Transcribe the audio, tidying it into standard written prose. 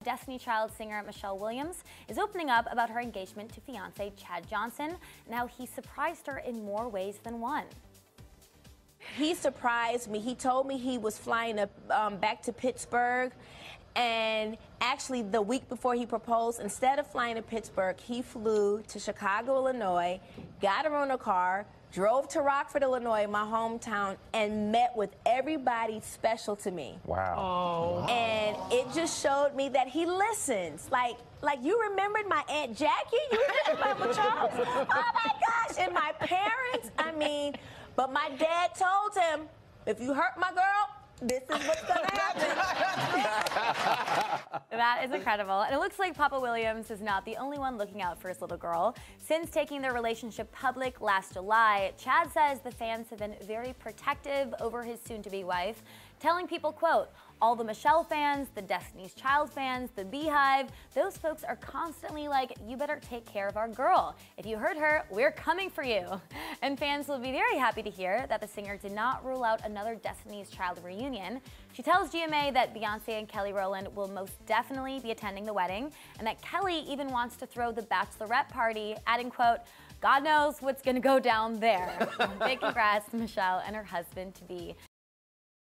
Destiny Child singer Michelle Williams is opening up about her engagement to fiancé Chad Johnson and how he surprised her in more ways than one. He surprised me. He told me he was flying back to Pittsburgh, and actually the week before he proposed, instead of flying to Pittsburgh, he flew to Chicago, Illinois, got a rental car, drove to Rockford, Illinois, my hometown, and met with everybody special to me. Wow. Oh. And it just showed me that he listens. Like you remembered my Aunt Jackie? You remember Mama Charles? Oh my gosh, and my parents, I mean, but my dad told him, if you hurt my girl, this is what's gonna happen. That is incredible. And it looks like Papa Williams is not the only one looking out for his little girl. Since taking their relationship public last July, Chad says the fans have been very protective over his soon-to-be wife, telling people, quote, all the Michelle fans, the Destiny's Child fans, the Beyhive, those folks are constantly like, you better take care of our girl. If you hurt her, we're coming for you. And fans will be very happy to hear that the singer did not rule out another Destiny's Child reunion. She tells GMA that Beyonce and Kelly Rowland will most definitely be attending the wedding, and that Kelly even wants to throw the bachelorette party, adding, quote, God knows what's gonna go down there. Big congrats to Michelle and her husband-to-be.